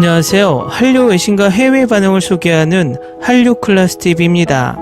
안녕하세요. 한류 외신과 해외 반응을 소개하는 한류클라스TV입니다.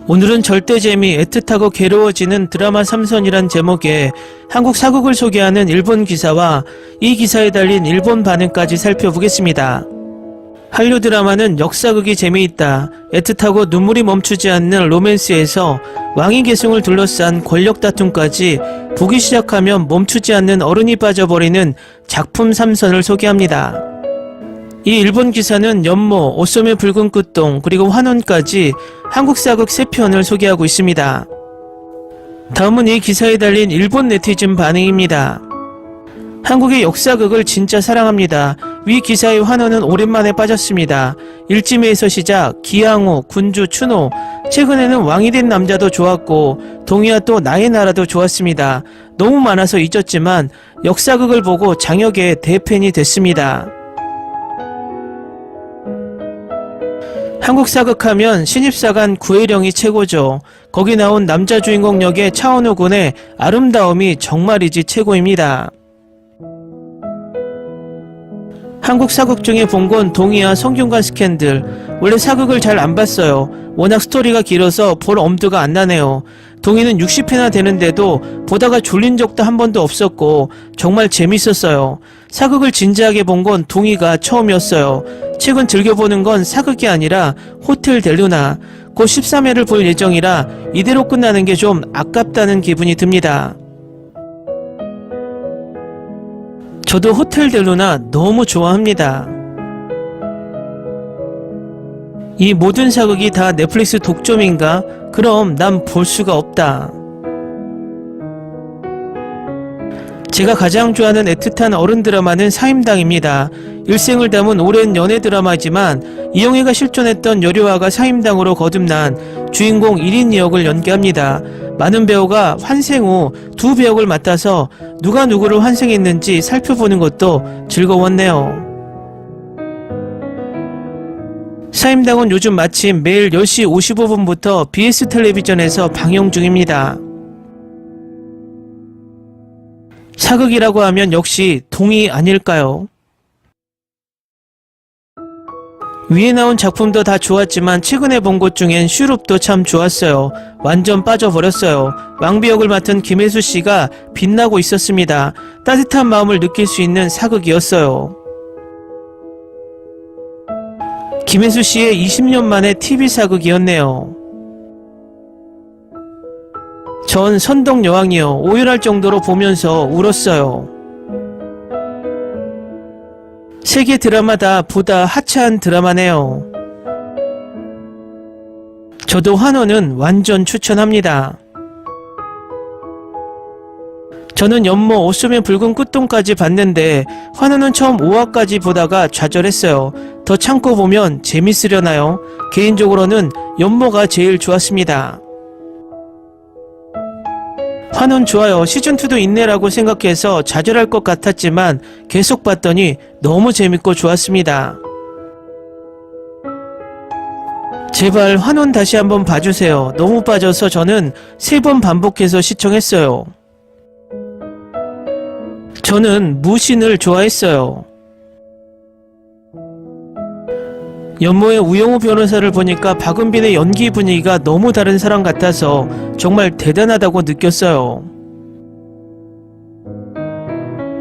오늘은 절대재미, 애틋하고 괴로워지는 드라마 삼선이란 제목의 한국 사극을 소개하는 일본 기사와 이 기사에 달린 일본 반응까지 살펴보겠습니다. 한류 드라마는 역사극이 재미있다. 애틋하고 눈물이 멈추지 않는 로맨스에서 왕위 계승을 둘러싼 권력 다툼까지 보기 시작하면 멈추지 않는 어른이 빠져버리는 작품 삼선을 소개합니다. 이 일본 기사는 연모, 오소메 붉은 끝동, 그리고 환혼까지 한국 사극 3편을 소개하고 있습니다. 다음은 이 기사에 달린 일본 네티즌 반응입니다. 한국의 역사극을 진짜 사랑합니다. 위 기사의 환호는 오랜만에 빠졌습니다. 일지매에서 시작, 기항우, 군주, 추노, 최근에는 왕이 된 남자도 좋았고 동의와 또 나의 나라도 좋았습니다. 너무 많아서 잊었지만 역사극을 보고 장혁의 대팬이 됐습니다. 한국 사극하면 신입사관 구혜령이 최고죠. 거기 나온 남자 주인공 역의 차은우 군의 아름다움이 정말이지 최고입니다. 한국 사극 중에 본 건 동의와 성균관 스캔들. 원래 사극을 잘 안 봤어요. 워낙 스토리가 길어서 볼 엄두가 안 나네요. 동의는 60회나 되는데도 보다가 졸린 적도 한 번도 없었고 정말 재밌었어요. 사극을 진지하게 본 건 동의가 처음이었어요. 최근 즐겨보는 건 사극이 아니라 호텔 델루나. 곧 13회를 볼 예정이라 이대로 끝나는 게 좀 아깝다는 기분이 듭니다. 저도 호텔 델루나 너무 좋아합니다. 이 모든 사극이 다 넷플릭스 독점인가? 그럼 난 볼 수가 없다. 제가 가장 좋아하는 애틋한 어른 드라마는 사임당입니다. 일생을 담은 오랜 연애 드라마지만 이영애가 실존했던 여류화가 사임당으로 거듭난 주인공 1인 역을 연기합니다. 많은 배우가 환생 후 두 배역을 맡아서 누가 누구를 환생했는지 살펴보는 것도 즐거웠네요. 사임당은 요즘 마침 매일 10시 55분부터 BS 텔레비전에서 방영 중입니다. 사극이라고 하면 역시 동의 아닐까요? 위에 나온 작품도 다 좋았지만 최근에 본 것 중엔 슈룹도 참 좋았어요. 완전 빠져버렸어요. 왕비 역을 맡은 김혜수 씨가 빛나고 있었습니다. 따뜻한 마음을 느낄 수 있는 사극이었어요. 김혜수 씨의 20년 만의 TV 사극이었네요. 전 선덕 여왕이요. 오열할 정도로 보면서 울었어요. 세계 드라마다 보다 하차한 드라마네요. 저도 환호는 완전 추천합니다. 저는 연모 오소메 붉은 끝동까지 봤는데 환호는 처음 5화까지 보다가 좌절했어요. 더 참고 보면 재밌으려나요? 개인적으로는 연모가 제일 좋았습니다. 환혼 좋아요. 시즌2도 있네라고 생각해서 좌절할 것 같았지만 계속 봤더니 너무 재밌고 좋았습니다. 제발 환혼 다시 한번 봐주세요. 너무 빠져서 저는 3번 반복해서 시청했어요. 저는 무신을 좋아했어요. 연모의 우영우 변호사를 보니까 박은빈의 연기 분위기가 너무 다른 사람 같아서 정말 대단하다고 느꼈어요.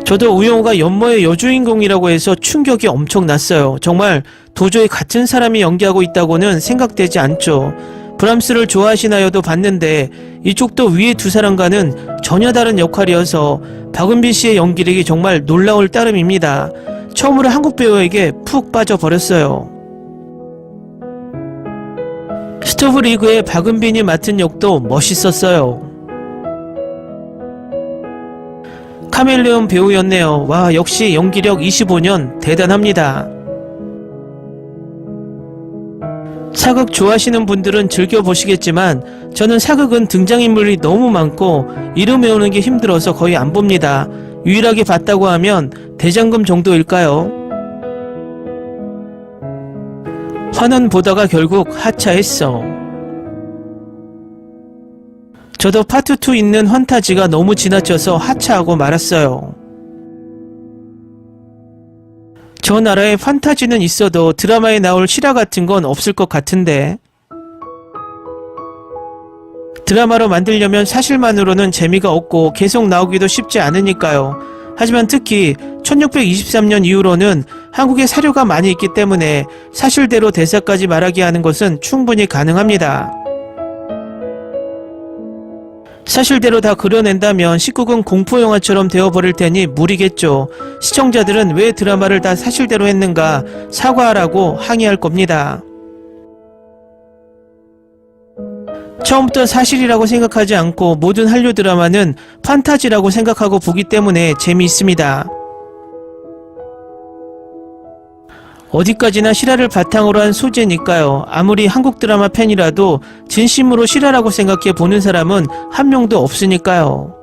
저도 우영우가 연모의 여주인공이라고 해서 충격이 엄청 났어요. 정말 도저히 같은 사람이 연기하고 있다고는 생각되지 않죠. 브람스를 좋아하시나요도 봤는데 이쪽도 위에 두 사람과는 전혀 다른 역할이어서 박은빈 씨의 연기력이 정말 놀라울 따름입니다. 처음으로 한국 배우에게 푹 빠져버렸어요. 스토브리그의 박은빈이 맡은 역도 멋있었어요. 카멜레온 배우였네요. 와, 역시 연기력 25년 대단합니다. 사극 좋아하시는 분들은 즐겨보시겠지만 저는 사극은 등장인물이 너무 많고 이름 외우는 게 힘들어서 거의 안 봅니다. 유일하게 봤다고 하면 대장금 정도일까요? 환원 보다가 결국 하차했어. 저도 파트 2 있는 환타지가 너무 지나쳐서 하차하고 말았어요. 저 나라에 판타지는 있어도 드라마에 나올 실화 같은 건 없을 것 같은데. 드라마로 만들려면 사실만으로는 재미가 없고 계속 나오기도 쉽지 않으니까요. 하지만 특히 1623년 이후로는 한국에 사료가 많이 있기 때문에 사실대로 대사까지 말하게 하는 것은 충분히 가능합니다. 사실대로 다 그려낸다면 19금 공포영화처럼 되어버릴 테니 무리겠죠. 시청자들은 왜 드라마를 다 사실대로 했는가 사과하라고 항의할 겁니다. 처음부터 사실이라고 생각하지 않고 모든 한류 드라마는 판타지라고 생각하고 보기 때문에 재미있습니다. 어디까지나 실화를 바탕으로 한 소재니까요. 아무리 한국 드라마 팬이라도 진심으로 실화라고 생각해 보는 사람은 한 명도 없으니까요.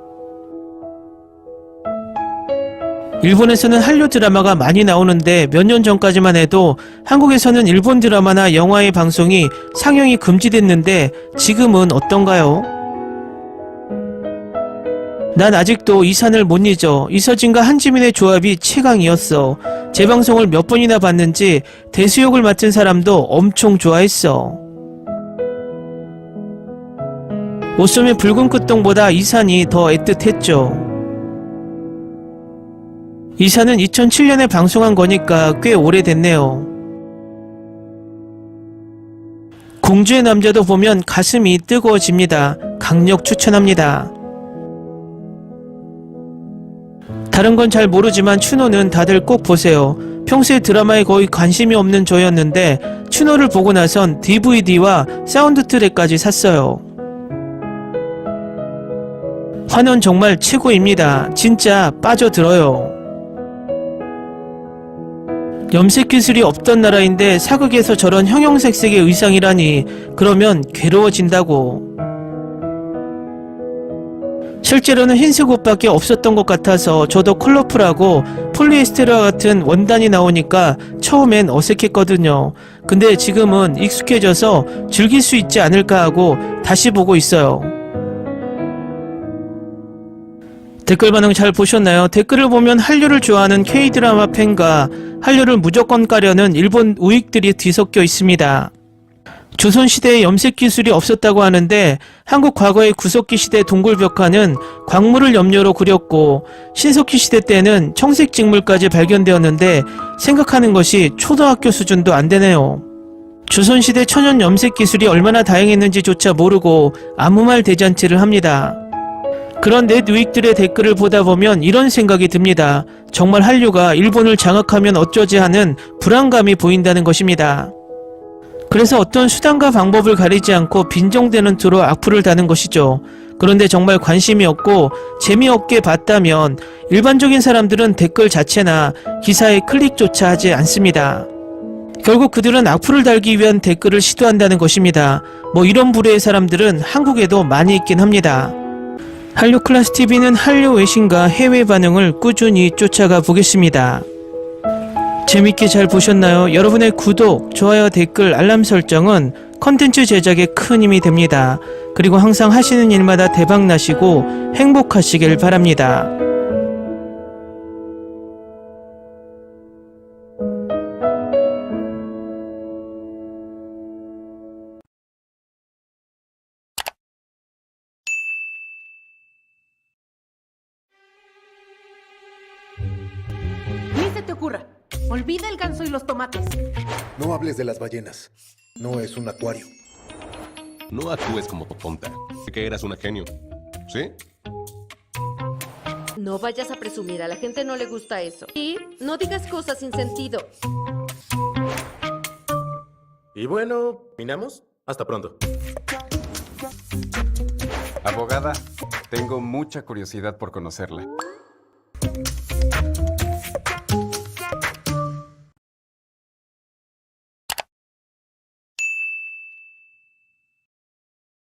일본에서는 한류 드라마가 많이 나오는데 몇 년 전까지만 해도 한국에서는 일본 드라마나 영화의 방송이 상영이 금지됐는데 지금은 어떤가요? 난 아직도 이산을 못 잊어. 이서진과 한지민의 조합이 최강이었어. 재방송을 몇 번이나 봤는지 대수역을 맡은 사람도 엄청 좋아했어. 옷소매 붉은 끝동보다 이산이 더 애틋했죠. 이산은 2007년에 방송한 거니까 꽤 오래됐네요. 공주의 남자도 보면 가슴이 뜨거워집니다. 강력 추천합니다. 다른 건 잘 모르지만 추노는 다들 꼭 보세요. 평소에 드라마에 거의 관심이 없는 저였는데 추노를 보고 나선 DVD와 사운드 트랙까지 샀어요. 환원 정말 최고입니다. 진짜 빠져들어요. 염색 기술이 없던 나라인데 사극에서 저런 형형색색의 의상이라니 그러면 괴로워진다고. 실제로는 흰색 옷밖에 없었던 것 같아서 저도 컬러풀하고 폴리에스테르와 같은 원단이 나오니까 처음엔 어색했거든요. 근데 지금은 익숙해져서 즐길 수 있지 않을까 하고 다시 보고 있어요. 댓글 반응 잘 보셨나요? 댓글을 보면 한류를 좋아하는 K드라마 팬과 한류를 무조건 까려는 일본 우익들이 뒤섞여 있습니다. 조선시대에 염색 기술이 없었다고 하는데 한국 과거의 구석기 시대 동굴벽화는 광물을 염료로 그렸고 신석기 시대 때는 청색 직물까지 발견되었는데 생각하는 것이 초등학교 수준도 안 되네요. 조선시대 천연 염색 기술이 얼마나 다양했는지조차 모르고 아무 말 대잔치를 합니다. 그런 넷 우익들의 댓글을 보다 보면 이런 생각이 듭니다. 정말 한류가 일본을 장악하면 어쩌지 하는 불안감이 보인다는 것입니다. 그래서 어떤 수단과 방법을 가리지 않고 빈정대는 투로 악플을 다는 것이죠. 그런데 정말 관심이 없고 재미없게 봤다면 일반적인 사람들은 댓글 자체나 기사에 클릭조차 하지 않습니다. 결국 그들은 악플을 달기 위한 댓글을 시도한다는 것입니다. 뭐 이런 부류의 사람들은 한국에도 많이 있긴 합니다. 한류클래스TV는 한류 외신과 해외 반응을 꾸준히 쫓아가 보겠습니다. 재밌게 잘 보셨나요? 여러분의 구독, 좋아요, 댓글, 알람 설정은 컨텐츠 제작에 큰 힘이 됩니다. 그리고 항상 하시는 일마다 대박 나시고 행복하시길 바랍니다. Ni se te ocurra. Olvida el ganso y los tomates. No hables de las ballenas. No es un acuario. No actúes como tonta. Sé que eras una genio. ¿Sí? No vayas a presumir, a la gente no le gusta eso. Y no digas cosas sin sentido. Y bueno, ¿terminamos? Hasta pronto. Abogada, tengo mucha curiosidad por conocerla.